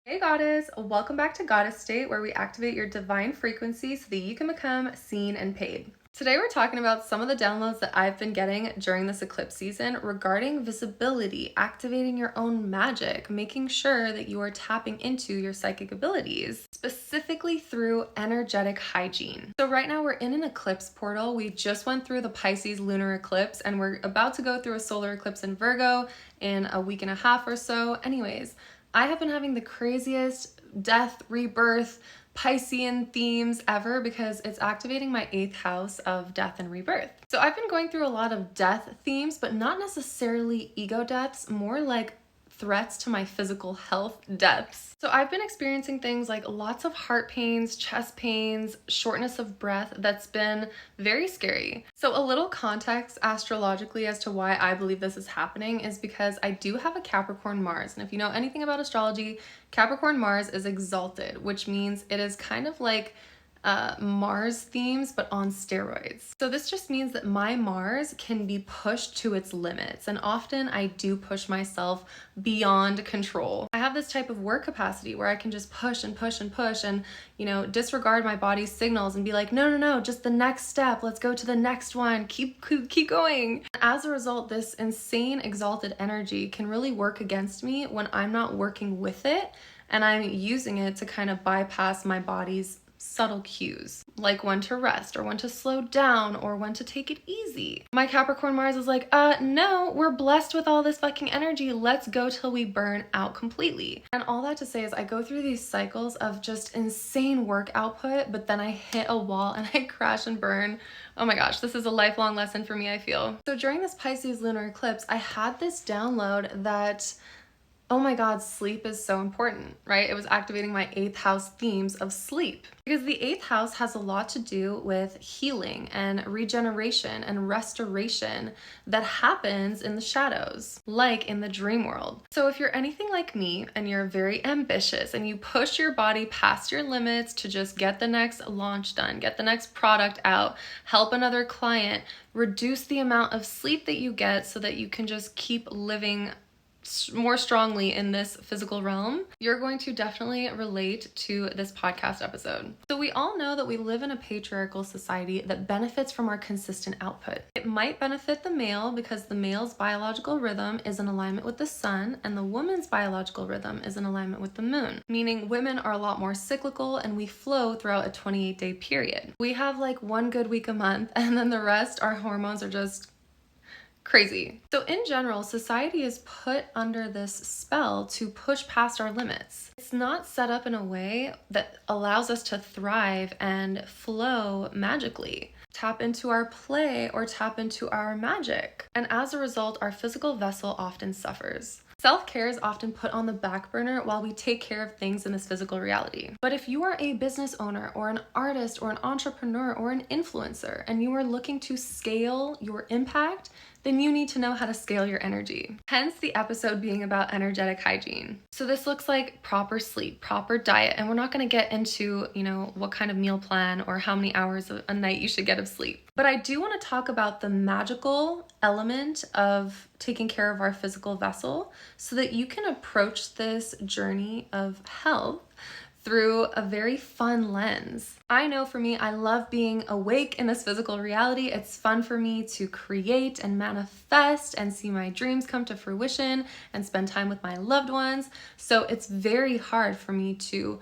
Hey Goddess, welcome back to Goddess State, where we activate your divine frequency so that you can become seen and paid. Today we're talking about some of the downloads that I've been getting during this eclipse season regarding visibility, activating your own magic, making sure that you are tapping into your psychic abilities, specifically through energetic hygiene. So right now we're in an eclipse portal. We just went through the Pisces lunar eclipse and we're about to go through a solar eclipse in Virgo in a week and a half or so. Anyways, I have been having the craziest death, rebirth, Piscean themes ever because it's activating my 8th house of death and rebirth. So I've been going through a lot of death themes, but not necessarily ego deaths, more like threats to my physical health deaths. So I've been experiencing things like lots of heart pains, chest pains, shortness of breath that's been very scary. So a little context astrologically as to why I believe this is happening is because I do have a Capricorn Mars. And if you know anything about astrology, Capricorn Mars is exalted, which means it is kind of like Mars themes, but on steroids. So this just means that my Mars can be pushed to its limits, and often I do push myself beyond control. I have this type of work capacity where I can just push and push and push and, disregard my body's signals and be like, no, just the next step. Let's go to the next one. Keep going. As a result, this insane exalted energy can really work against me when I'm not working with it and I'm using it to kind of bypass my body's subtle cues, like when to rest or when to slow down or when to take it easy. My Capricorn Mars is like, no, we're blessed with all this fucking energy. Let's go till we burn out completely. And all that to say is I go through these cycles of just insane work output, but then I hit a wall and I crash and burn. Oh my gosh, this is a lifelong lesson for me, I feel. So during this Pisces lunar eclipse, I had this download that oh my God, sleep is so important, right? It was activating my 8th house themes of sleep because the 8th house has a lot to do with healing and regeneration and restoration that happens in the shadows, like in the dream world. So if you're anything like me and you're very ambitious and you push your body past your limits to just get the next launch done, get the next product out, help another client, reduce the amount of sleep that you get so that you can just keep living more strongly in this physical realm, you're going to definitely relate to this podcast episode. So we all know that we live in a patriarchal society that benefits from our consistent output. It might benefit the male because the male's biological rhythm is in alignment with the sun and the woman's biological rhythm is in alignment with the moon, meaning women are a lot more cyclical and we flow throughout a 28-day period. We have like one good week a month and then the rest, our hormones are just crazy. So in general, society is put under this spell to push past our limits. It's not set up in a way that allows us to thrive and flow magically, tap into our play or tap into our magic. And as a result, our physical vessel often suffers. Self-care is often put on the back burner while we take care of things in this physical reality. But if you are a business owner or an artist or an entrepreneur or an influencer and you are looking to scale your impact, then you need to know how to scale your energy. Hence the episode being about energetic hygiene. So this looks like proper sleep, proper diet, and we're not going to get into, what kind of meal plan or how many hours a night you should get of sleep. But I do want to talk about the magical element of taking care of our physical vessel so that you can approach this journey of health through a very fun lens. I know for me, I love being awake in this physical reality. It's fun for me to create and manifest and see my dreams come to fruition and spend time with my loved ones. So it's very hard for me to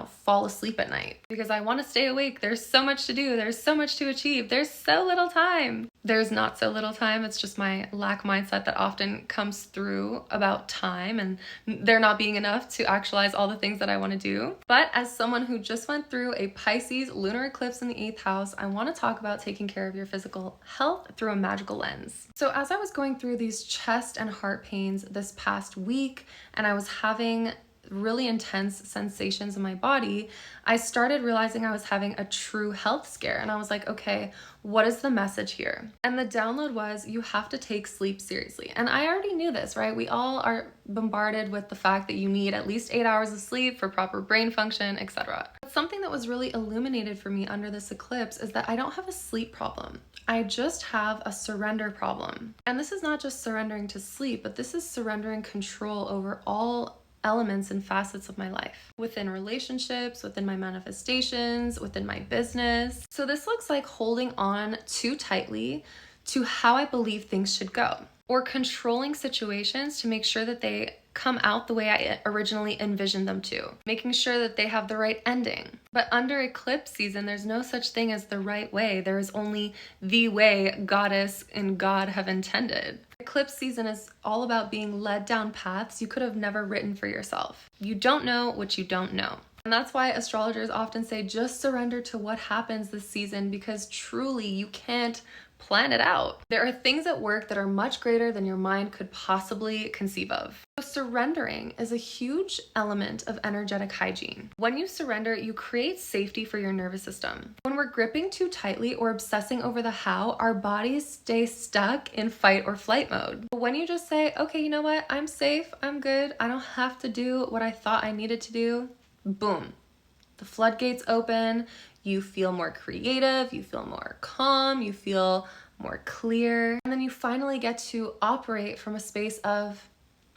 fall asleep at night because I want to stay awake. There's so much to do. There's so much to achieve. There's so little time. There's not so little time. It's just my lack mindset that often comes through about time and there not being enough to actualize all the things that I want to do. But as someone who just went through a Pisces lunar eclipse in the 8th house, I want to talk about taking care of your physical health through a magical lens. So as I was going through these chest and heart pains this past week, and I was having really intense sensations in my body, I started realizing I was having a true health scare. And I was like, okay, what is the message here? And the download was you have to take sleep seriously. And I already knew this, right? We all are bombarded with the fact that you need at least 8 hours of sleep for proper brain function, etc. But something that was really illuminated for me under this eclipse is that I don't have a sleep problem. I just have a surrender problem. And this is not just surrendering to sleep, but this is surrendering control over all elements and facets of my life, within relationships, within my manifestations, within my business. So this looks like holding on too tightly to how I believe things should go, or controlling situations to make sure that they come out the way I originally envisioned them to, making sure that they have the right ending. But under eclipse season, there's no such thing as the right way. There is only the way Goddess and God have intended. Eclipse season is all about being led down paths you could have never written for yourself. You don't know what you don't know. And that's why astrologers often say just surrender to what happens this season, because truly you can't plan it out. There are things at work that are much greater than your mind could possibly conceive of. So surrendering is a huge element of energetic hygiene. When you surrender, you create safety for your nervous system. When we're gripping too tightly or obsessing over the how, our bodies stay stuck in fight or flight mode. But when you just say, okay, you know what? I'm safe, I'm good, I don't have to do what I thought I needed to do, boom, the floodgates open. You feel more creative, you feel more calm, you feel more clear. And then you finally get to operate from a space of,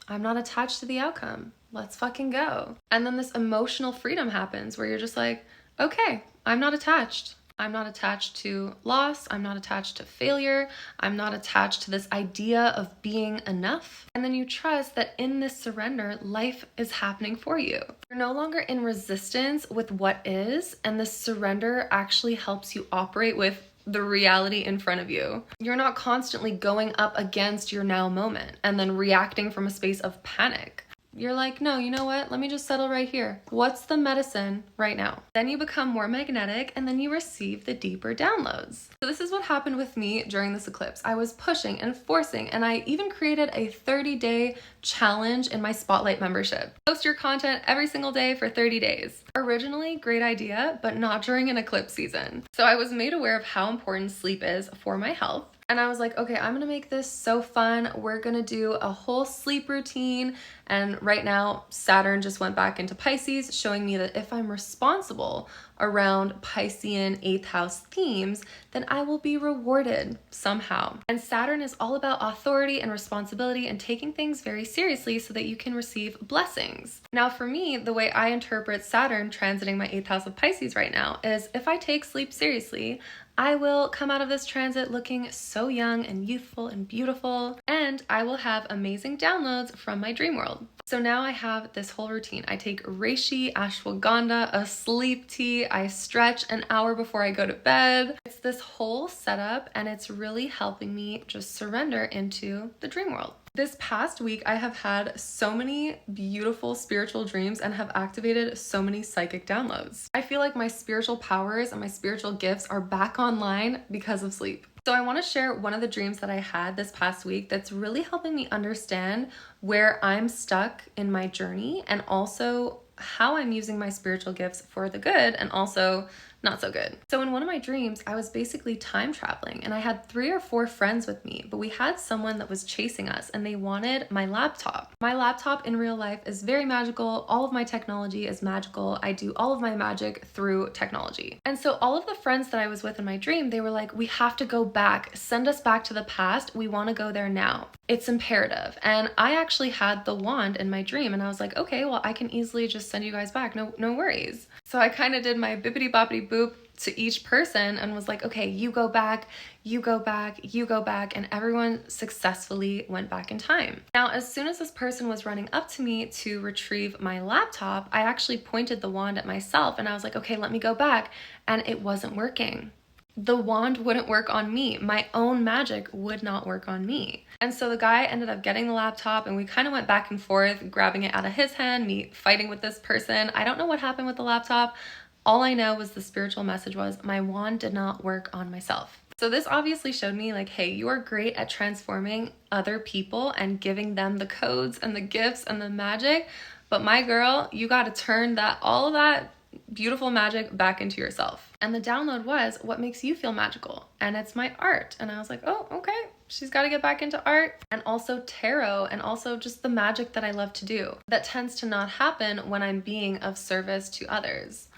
I'm not attached to the outcome. Let's fucking go. And then this emotional freedom happens where you're just like, okay, I'm not attached. I'm not attached to loss. I'm not attached to failure. I'm not attached to this idea of being enough. And then you trust that in this surrender, life is happening for you. You're no longer in resistance with what is, and this surrender actually helps you operate with the reality in front of you. You're not constantly going up against your now moment and then reacting from a space of panic. You're like, no, you know what? Let me just settle right here. What's the medicine right now? Then you become more magnetic, and then you receive the deeper downloads. So this is what happened with me during this eclipse. I was pushing and forcing, and I even created a 30-day challenge in my Spotlight membership. Post your content every single day for 30 days. Originally, great idea, but not during an eclipse season. So I was made aware of how important sleep is for my health. And I was like, okay, I'm gonna make this so fun. We're gonna do a whole sleep routine. And right now, Saturn just went back into Pisces, showing me that if I'm responsible around Piscean 8th house themes, then I will be rewarded somehow. And Saturn is all about authority and responsibility and taking things very seriously so that you can receive blessings. Now, for me, the way I interpret Saturn transiting my 8th house of Pisces right now is if I take sleep seriously, I will come out of this transit looking so young and youthful and beautiful, and I will have amazing downloads from my dream world. So now I have this whole routine. I take reishi, ashwagandha, a sleep tea, I stretch an hour before I go to bed. It's this whole setup, and it's really helping me just surrender into the dream world. This past week, I have had so many beautiful spiritual dreams and have activated so many psychic downloads. I feel like my spiritual powers and my spiritual gifts are back online because of sleep. So I want to share one of the dreams that I had this past week that's really helping me understand where I'm stuck in my journey and also how I'm using my spiritual gifts for the good and also not so good. So in one of my dreams, I was basically time traveling and I had 3 or 4 friends with me, but we had someone that was chasing us and they wanted my laptop. My laptop in real life is very magical. All of my technology is magical. I do all of my magic through technology. And so all of the friends that I was with in my dream, they were like, we have to go back, send us back to the past. We want to go there now. It's imperative. And I actually had the wand in my dream and I was like, okay, well, I can easily just send you guys back. No worries. So I kind of did my bippity boppity boop to each person and was like, okay, you go back, you go back, you go back, and everyone successfully went back in time. Now, as soon as this person was running up to me to retrieve my laptop, I actually pointed the wand at myself and I was like, okay, let me go back, and it wasn't working. The wand wouldn't work on me. My own magic would not work on me. And so the guy ended up getting the laptop and we kind of went back and forth, grabbing it out of his hand, me fighting with this person. I don't know what happened with the laptop. All I know was the spiritual message was my wand did not work on myself. So this obviously showed me like, hey, you are great at transforming other people and giving them the codes and the gifts and the magic. But my girl, you got to turn all of that beautiful magic back into yourself. And the download was, what makes you feel magical? And it's my art. And I was like, oh, okay. She's got to get back into art and also tarot and also just the magic that I love to do. That tends to not happen when I'm being of service to others.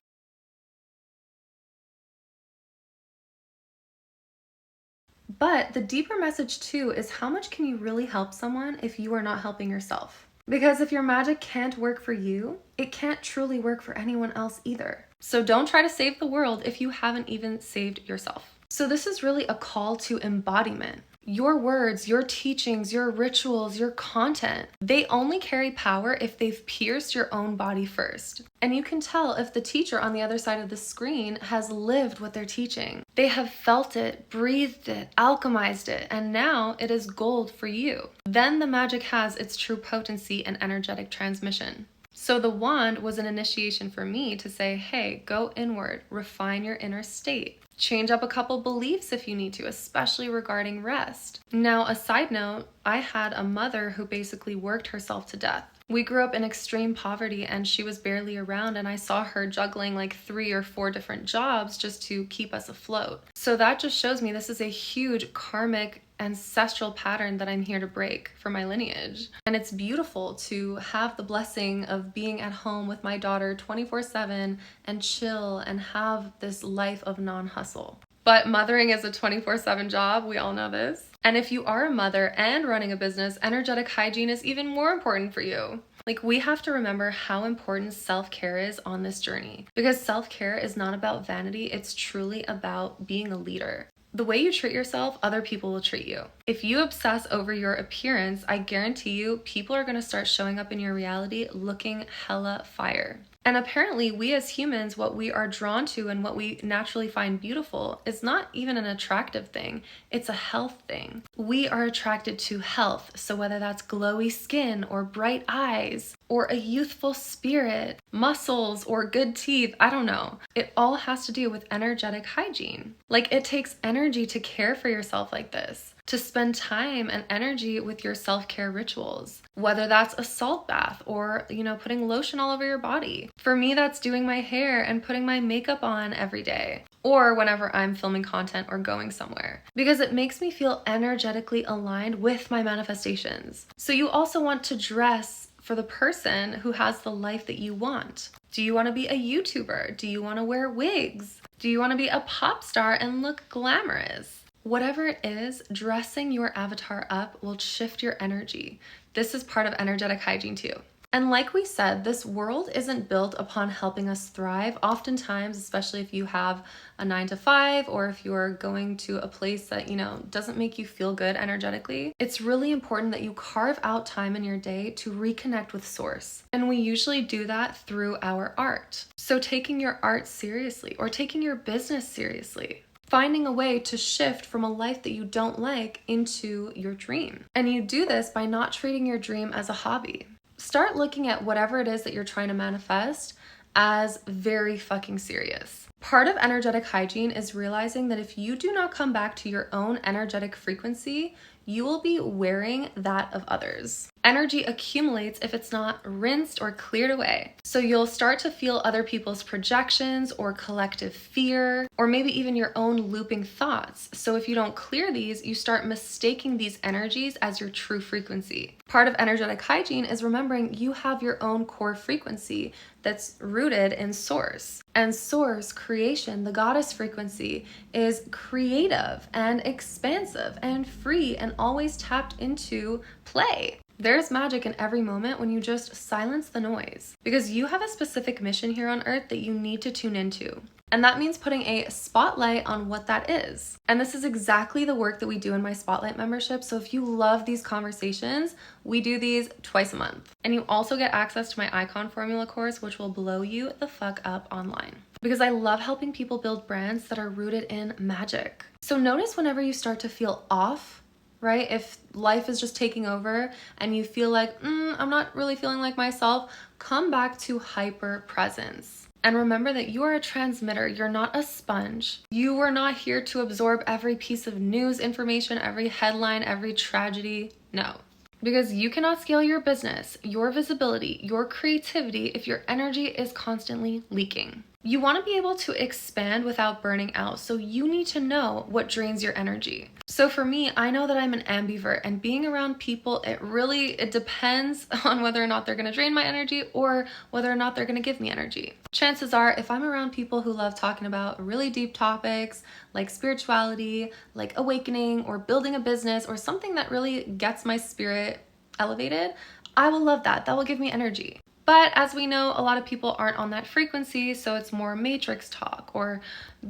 But the deeper message too is how much can you really help someone if you are not helping yourself? Because if your magic can't work for you, it can't truly work for anyone else either. So don't try to save the world if you haven't even saved yourself. So this is really a call to embodiment. Your words, your teachings, your rituals, your content, they only carry power if they've pierced your own body first. And you can tell if the teacher on the other side of the screen has lived what they're teaching. They have felt it, breathed it, alchemized it, and now it is gold for you. Then the magic has its true potency and energetic transmission. So the wand was an initiation for me to say, hey, go inward, refine your inner state. Change up a couple beliefs if you need to, especially regarding rest. Now, a side note, I had a mother who basically worked herself to death. We grew up in extreme poverty and she was barely around, and I saw her juggling like 3 or 4 different jobs just to keep us afloat. So that just shows me this is a huge karmic ancestral pattern that I'm here to break for my lineage. And it's beautiful to have the blessing of being at home with my daughter 24/7 and chill and have this life of non-hustle. But mothering is a 24/7 job, we all know this. And if you are a mother and running a business, energetic hygiene is even more important for you. Like, we have to remember how important self-care is on this journey, because self-care is not about vanity, it's truly about being a leader. The way you treat yourself, other people will treat you. If you obsess over your appearance, I guarantee you, people are going to start showing up in your reality looking hella fire. And apparently, we as humans, what we are drawn to and what we naturally find beautiful is not even an attractive thing, it's a health thing. We are attracted to health, so whether that's glowy skin or bright eyes or a youthful spirit, muscles or good teeth, I don't know. It all has to do with energetic hygiene. Like, it takes energy to care for yourself like this, to spend time and energy with your self-care rituals, whether that's a salt bath or, putting lotion all over your body. For me, that's doing my hair and putting my makeup on every day, or whenever I'm filming content or going somewhere, because it makes me feel energetically aligned with my manifestations. So you also want to dress for the person who has the life that you want. Do you want to be a YouTuber? Do you want to wear wigs? Do you want to be a pop star and look glamorous? Whatever it is, dressing your avatar up will shift your energy. This is part of energetic hygiene too. And like we said, this world isn't built upon helping us thrive. Oftentimes, especially if you have a 9-to-5 or if you're going to a place that, doesn't make you feel good energetically, it's really important that you carve out time in your day to reconnect with source. And we usually do that through our art. So taking your art seriously or taking your business seriously. Finding a way to shift from a life that you don't like into your dream. And you do this by not treating your dream as a hobby. Start looking at whatever it is that you're trying to manifest as very fucking serious. Part of energetic hygiene is realizing that if you do not come back to your own energetic frequency, you will be wearing that of others. Energy accumulates if it's not rinsed or cleared away. So you'll start to feel other people's projections or collective fear, or maybe even your own looping thoughts. So if you don't clear these, you start mistaking these energies as your true frequency. Part of energetic hygiene is remembering you have your own core frequency that's rooted in source. And source, creation, the goddess frequency, is creative and expansive and free and always tapped into play. There's magic in every moment when you just silence the noise, because you have a specific mission here on earth that you need to tune into. And that means putting a spotlight on what that is. And this is exactly the work that we do in my Spotlight membership. So if you love these conversations, we do these twice a month. And you also get access to my Icon Formula course, which will blow you the fuck up online. Because I love helping people build brands that are rooted in magic. So notice whenever you start to feel off, right? If life is just taking over and you feel like, I'm not really feeling like myself, come back to hyper presence. And remember that you are a transmitter. You're not a sponge. You are not here to absorb every piece of news information, every headline, every tragedy. No. Because you cannot scale your business, your visibility, your creativity if your energy is constantly leaking. You want to be able to expand without burning out, so you need to know what drains your energy. So for me, I know that I'm an ambivert, and being around people, it depends on whether or not they're going to drain my energy or whether or not they're going to give me energy. Chances are, if I'm around people who love talking about really deep topics like spirituality, like awakening or building a business or something that really gets my spirit elevated, I will love that. That will give me energy. But as we know, a lot of people aren't on that frequency, so it's more matrix talk, or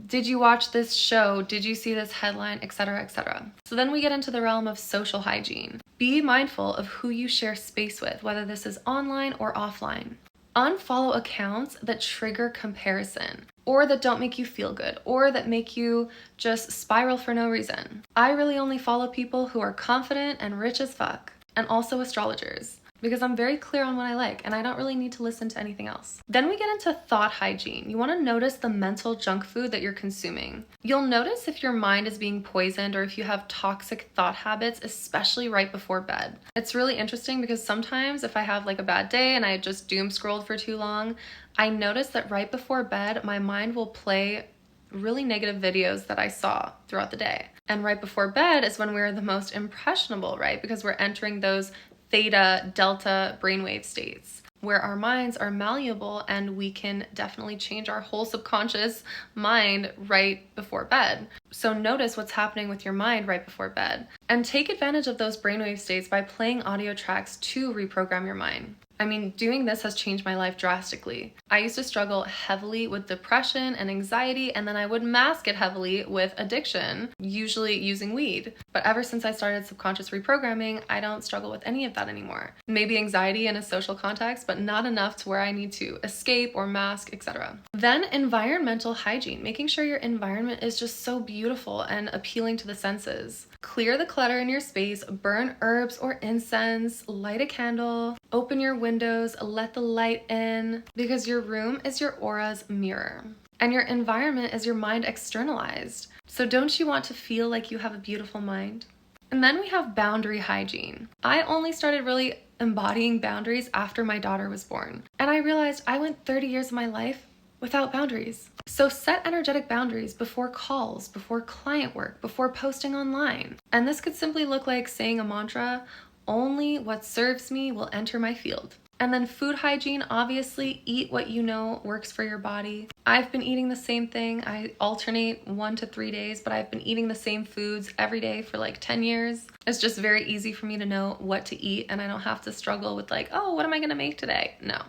did you watch this show? Did you see this headline, etc., etc. So then we get into the realm of social hygiene. Be mindful of who you share space with, whether this is online or offline. Unfollow accounts that trigger comparison, or that don't make you feel good, or that make you just spiral for no reason. I really only follow people who are confident and rich as fuck, and also astrologers, because I'm very clear on what I like and I don't really need to listen to anything else. Then we get into thought hygiene. You want to notice the mental junk food that you're consuming. You'll notice if your mind is being poisoned or if you have toxic thought habits, especially right before bed. It's really interesting because sometimes if I have like a bad day and I just doom scrolled for too long, I notice that right before bed, my mind will play really negative videos that I saw throughout the day. And right before bed is when we're the most impressionable, right? Because we're entering those theta, delta brainwave states where our minds are malleable and we can definitely change our whole subconscious mind right before bed. So notice what's happening with your mind right before bed and take advantage of those brainwave states by playing audio tracks to reprogram your mind. I mean, doing this has changed my life drastically. I used to struggle heavily with depression and anxiety, and then I would mask it heavily with addiction, usually using weed. But ever since I started subconscious reprogramming, I don't struggle with any of that anymore. Maybe anxiety in a social context, but not enough to where I need to escape or mask, etc. Then environmental hygiene, making sure your environment is just so beautiful and appealing to the senses. Clear the clutter in your space, burn herbs or incense, light a candle, open your windows, let the light in, because your room is your aura's mirror and your environment is your mind externalized. So don't you want to feel like you have a beautiful mind? And then we have boundary hygiene. I only started really embodying boundaries after my daughter was born, and I realized I went 30 years of my life without boundaries. So set energetic boundaries before calls, before client work, before posting online. And this could simply look like saying a mantra, only what serves me will enter my field. And then food hygiene, obviously eat what you know works for your body. I've been eating the same thing. I alternate 1 to 3 days, but I've been eating the same foods every day for like 10 years. It's just very easy for me to know what to eat and I don't have to struggle with like, oh, what am I gonna make today? No.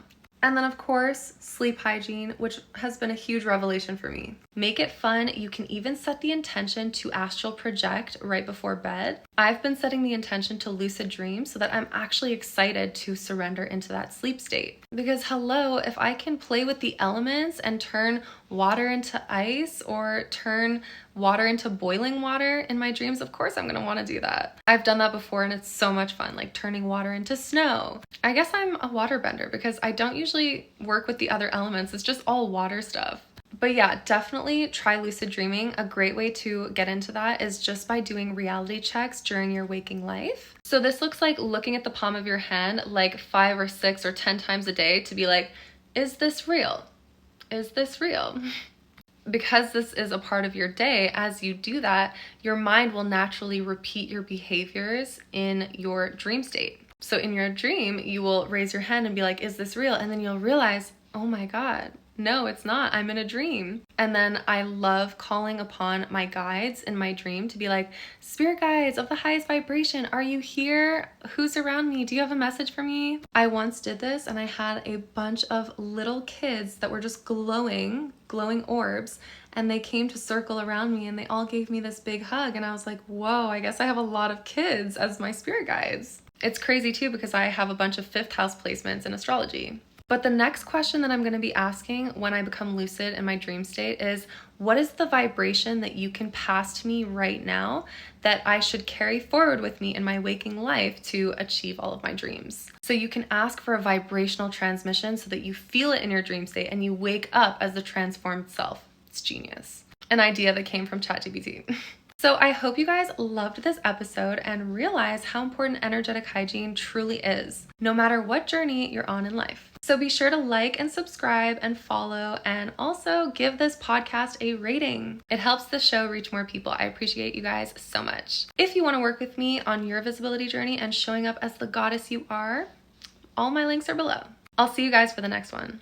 And then of course, sleep hygiene, which has been a huge revelation for me. Make it fun. You can even set the intention to astral project right before bed. I've been setting the intention to lucid dream so that I'm actually excited to surrender into that sleep state. Because hello, if I can play with the elements and turn water into ice or turn water into boiling water in my dreams, of course I'm gonna wanna do that. I've done that before and it's so much fun, like turning water into snow. I guess I'm a waterbender because I don't usually work with the other elements. It's just all water stuff. But yeah, definitely try lucid dreaming. A great way to get into that is just by doing reality checks during your waking life. So this looks like looking at the palm of your hand like 5 or 6 or 10 times a day to be like, is this real? Is this real? Because this is a part of your day, as you do that, your mind will naturally repeat your behaviors in your dream state. So in your dream, you will raise your hand and be like, is this real? And then you'll realize, oh my God, no, it's not. I'm in a dream. And then I love calling upon my guides in my dream to be like, spirit guides of the highest vibration, are you here? Who's around me? Do you have a message for me? I once did this and I had a bunch of little kids that were just glowing orbs, and they came to circle around me and they all gave me this big hug. And I was like, whoa, I guess I have a lot of kids as my spirit guides. It's crazy too because I have a bunch of 5th house placements in astrology. But the next question that I'm going to be asking when I become lucid in my dream state is, what is the vibration that you can pass to me right now that I should carry forward with me in my waking life to achieve all of my dreams? So you can ask for a vibrational transmission so that you feel it in your dream state and you wake up as the transformed self. It's genius. An idea that came from ChatGPT. So I hope you guys loved this episode and realize how important energetic hygiene truly is, no matter what journey you're on in life. So be sure to like and subscribe and follow, and also give this podcast a rating. It helps the show reach more people. I appreciate you guys so much. If you want to work with me on your visibility journey and showing up as the goddess you are, all my links are below. I'll see you guys for the next one.